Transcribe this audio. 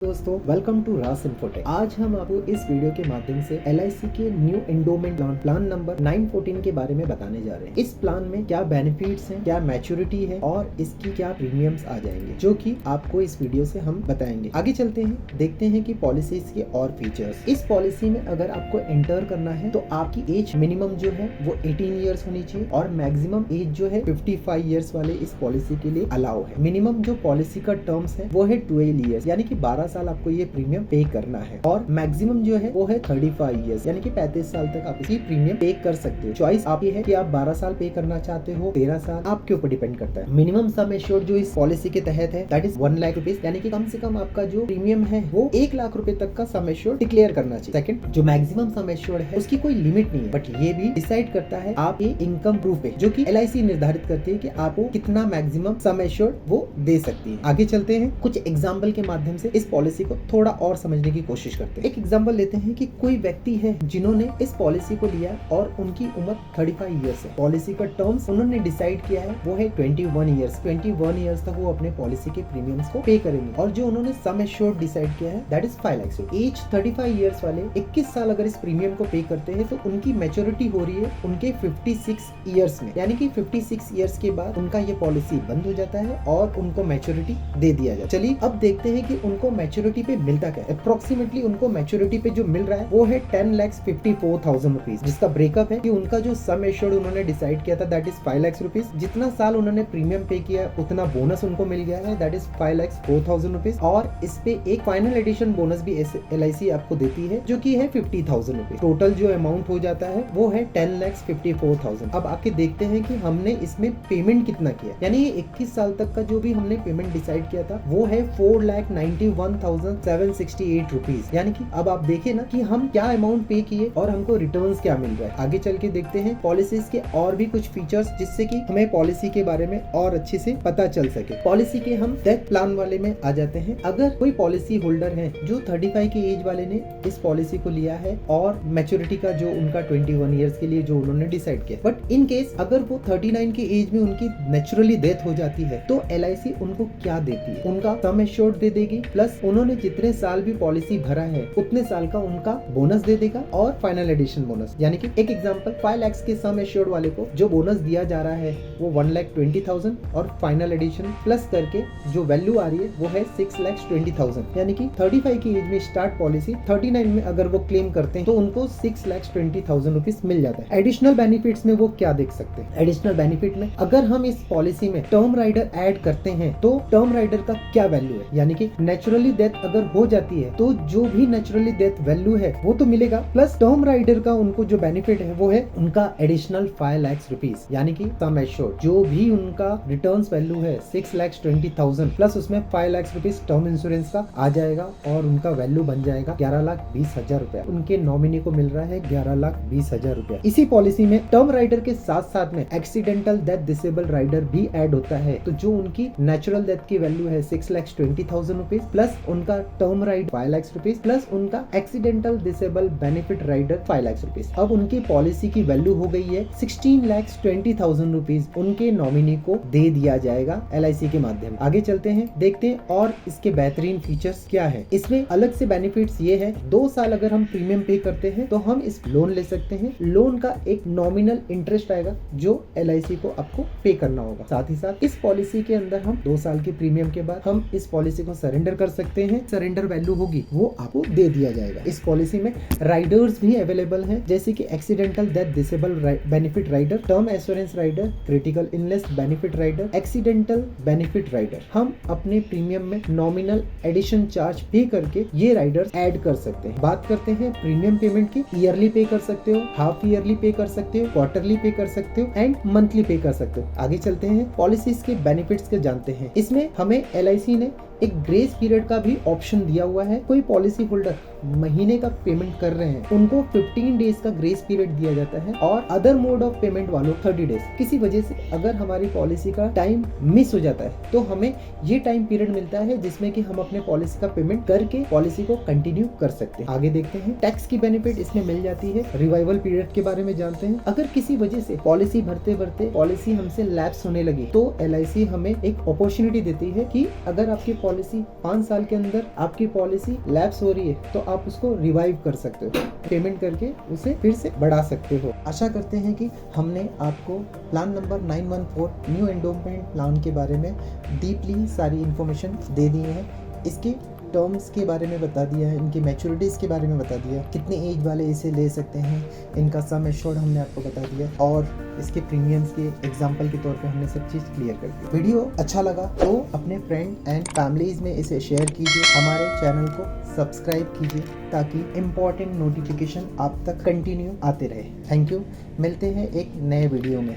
दोस्तों welcome to रास infotech. आज हम आपको इस वीडियो के माध्यम से LIC के न्यू एंडोमेंट प्लान नंबर 914 के बारे में बताने जा रहे हैं। इस प्लान में क्या बेनिफिट्स हैं, क्या मैच्योरिटी है और इसकी क्या प्रीमियम्स आ जाएंगे, जो कि आपको इस वीडियो से हम बताएंगे। आगे चलते हैं, देखते हैं कि पॉलिसीज के और फीचर्स। इस पॉलिसी में अगर आपको एंटर करना है तो आपकी एज मिनिमम जो है वो 18 ईयर्स होनी चाहिए और मैक्सिमम एज जो है 55 ईयर्स वाले इस पॉलिसी के लिए अलाउ है। मिनिमम जो पॉलिसी का टर्म्स है वो है 12 ईयर्स, यानी कि 12 साल आपको ये प्रीमियम पे करना है और मैक्सिमम जो है वो है 35 ईयर्स, यानी कि 35 साल तक आप इसकी प्रीमियम पे कर सकते हो। चॉइस आपकी है कि आप 12 साल पे करना चाहते हो, 13 साल, आपके ऊपर डिपेंड करता है। मिनिमम सम एश्योर्ड जो इस पॉलिसी के तहत है दैट इज 1 लाख रुपीज, यानी कि कम से कम आपका जो प्रीमियम है वो 1 लाख रुपए तक का सम एश्योर्ड डिक्लेयर करना चाहिए। सेकंड, जो मैक्सिमम सम एश्योर्ड है उसकी कोई लिमिट नहीं है, बट ये भी डिसाइड करता है आपके इनकम प्रूफ पे, जो कि LIC निर्धारित करती है कि आपको कितना मैक्सिमम सम एश्योर्ड वो दे सकती है। आगे चलते हैं, कुछ एग्जाम्पल के माध्यम से इस पॉलिसी को थोड़ा और समझने की कोशिश करते हैं। एक एग्जांपल लेते हैं कि कोई व्यक्ति है जिन्होंने इस पॉलिसी को लिया और उनकी उम्र 35 इयर्स है। पॉलिसी का टर्म्स उन्होंने डिसाइड किया है वो है 21 इयर्स। 21 इयर्स तक वो अपने पॉलिसी के प्रीमियम्स को पे करेंगे और जो उन्होंने सम एश्योर्ड डिसाइड किया है that is 5 lakh. Age 35 years वाले 21 साल अगर इस प्रीमियम को पे करते हैं तो उनकी मैच्योरिटी हो रही है उनके 56 इयर्स में, यानी कि 56 इयर्स के बाद उनका ये पॉलिसी बंद हो जाता है और उनको मैच्योरिटी दे दिया जाता है। चलिए अब देखते हैं कि उनको मैच्योरिटी पे मिलता क्या है। अप्रोक्सीमेटली उनको मैच्योरिटी पे जो मिल रहा है वो है 10,54,000 रुपीज, जिसका ब्रेकअप है कि उनका जो सम एश्योर्ड उन्होंने डिसाइड किया था दैट इज 5 लाख रुपीज। जितना साल उन्होंने प्रीमियम पे किया उतना बोनस उनको मिल गया है दैट इज 5,04,000 रुपीज और इस पे एक फाइनल एडिशन बोनस भी LIC आपको देती है जो कि है 50,000 रुपीज। टोटल जो अमाउंट हो जाता है वो है 10,54,000। अब आके देखते हैं कि हमने इसमें पेमेंट कितना किया, यानी ये 21 साल तक का जो भी हमने पेमेंट डिसाइड किया था वो है 4,91,768 रुपीज। यानी कि अब आप देखें ना कि हम क्या अमाउंट पे किए और हमको रिटर्न्स क्या मिल रहा है। आगे चल के देखते हैं पॉलिसीज के और भी कुछ फीचर्स जिससे कि हमें पॉलिसी के बारे में और अच्छे से पता चल सके। पॉलिसी के हम डेथ प्लान वाले में आ जाते हैं। अगर कोई पॉलिसी होल्डर है जो 35 की एज वाले ने इस पॉलिसी को लिया है और मैच्योरिटी का जो उनका 21 ईयर्स के लिए जो उन्होंने डिसाइड किया, बट इन केस अगर वो 39 की एज में उनकी नेचुरली डेथ हो जाती है तो LIC उनको क्या देती है, उनका सम एश्योर्ड दे देगी प्लस उन्होंने जितने साल भी पॉलिसी भरा है उतने साल का उनका बोनस दे देगा और फाइनल एडिशन बोनस। यानी कि एक एग्जांपल 5 लाख के सम एश्योर्ड वाले को जो बोनस दिया जा रहा है वो 1,20,000 और फाइनल एडिशन प्लस करके जो वैल्यू आ रही है वो है 6,20,000। यानी कि 35 की एज में स्टार्ट पॉलिसी, 39 में अगर वो क्लेम करते हैं तो उनको 6,20,000 रुपीज मिल जाता है। एडिशनल बेनिफिट्स में वो क्या देख सकते हैं, एडिशनल बेनिफिट में अगर हम इस पॉलिसी में टर्म राइडर ऐड करते हैं तो टर्म राइडर का क्या वैल्यू है, यानी कि नेचुरली डेथ अगर हो जाती है तो जो भी नेचुरली डेथ वैल्यू है वो तो मिलेगा, प्लस टर्म राइडर का उनको जो बेनिफिट है वो है उनका एडिशनल 5 लाख रुपीज, यानी कि सम एश्योर्ड जो भी उनका रिटर्न्स वैल्यू है 6,20,000 प्लस उसमें 5 लाख रुपीज टर्म इंश्योरेंस का आ जाएगा और उनका वैल्यू बन जाएगा 11,20,000 रुपया। उनके नॉमिनी को मिल रहा है 11,20,000 रुपया। इसी पॉलिसी में टर्म राइडर के साथ साथ में एक्सीडेंटल डेथ डिसेबल राइडर भी ऐड होता है, तो जो उनकी नेचुरल डेथ की वैल्यू है 6,20,000 रुपीज प्लस उनका term ride 5 lakh rupees plus उनका accidental disable benefit rider 5 lakh rupees. अब उनकी पॉलिसी की वैल्यू हो गई है 16,20,000 रुपीज, उनके नॉमिनी को दे दिया जाएगा LIC के माध्यम। आगे चलते हैं, देखते हैं और इसके बेहतरीन फीचर्स क्या है। इसमें अलग से बेनिफिट्स ये है 2 साल अगर हम प्रीमियम पे करते हैं तो हम इस लोन ले सकते हैं। लोन का एक नॉमिनल इंटरेस्ट आएगा जो LIC को आपको पे करना होगा। साथ ही साथ इस पॉलिसी के अंदर हम 2 साल के प्रीमियम के बाद हम इस पॉलिसी को सरेंडर कर सकते हैं। सरेंडर वैल्यू होगी वो आपको दे दिया जाएगा। इस पॉलिसी में राइडर्स भी अवेलेबल हैं जैसे कि accidental death disable benefit rider, term assurance rider, critical illness benefit rider, accidental benefit rider. हम अपने प्रीमियम में नॉमिनल एडिशन चार्ज पे करके ये राइडर्स ऐड कर सकते हैं। बात करते हैं प्रीमियम पेमेंट की। ईयरली पे कर सकते हो, हाफ ईयरली पे कर सकते हो, क्वार्टरली पे कर सकते हो एंड मंथली पे कर सकते हो। आगे चलते हैं, पॉलिसीज के बेनिफिट्स के जानते हैं। इसमें हमें LIC ने एक ग्रेस पीरियड का भी ऑप्शन दिया हुआ है। कोई पॉलिसी होल्डर महीने का पेमेंट कर रहे हैं उनको 15 डेज का ग्रेस पीरियड दिया जाता है और अदर मोड ऑफ पेमेंट वालों 30 डेज। किसी वजह से अगर हमारी पॉलिसी का टाइम मिस हो जाता है तो हमें ये टाइम पीरियड मिलता है जिसमें कि हम अपने पॉलिसी का पेमेंट करके पॉलिसी को कंटिन्यू कर सकते हैं। आगे देखते हैं, टैक्स की बेनिफिट इसमें मिल जाती है। रिवाइवल पीरियड के बारे में जानते हैं। अगर किसी वजह से पॉलिसी भरते भरते पॉलिसी हमसे लैप्स होने लगी तो LIC हमें एक अपॉर्चुनिटी देती है कि अगर आपकी पॉलिसी 5 साल के अंदर आपकी पॉलिसी लैप्स हो रही है तो आप उसको रिवाइव कर सकते हो, पेमेंट करके उसे फिर से बढ़ा सकते हो। आशा करते हैं कि हमने आपको plan number 914 new endowment plan के बारे में डीपली सारी इन्फॉर्मेशन दे दी है। इसके टर्म्स के बारे में बता दिया है, इनकी मैच्योरिटीज़ के बारे में बता दिया, कितने एज वाले इसे ले सकते हैं, इनका सम एश्योर्ड हमने आपको बता दिया और इसके प्रीमियम्स के एग्जांपल के तौर पे हमने सब चीज़ क्लियर कर दी। वीडियो अच्छा लगा तो अपने फ्रेंड एंड फैमिलीज़ में इसे शेयर कीजिए, हमारे चैनल को सब्सक्राइब कीजिए ताकि इम्पॉर्टेंट नोटिफिकेशन आप तक कंटिन्यू आते रहे। थैंक यू, मिलते हैं एक नए वीडियो में।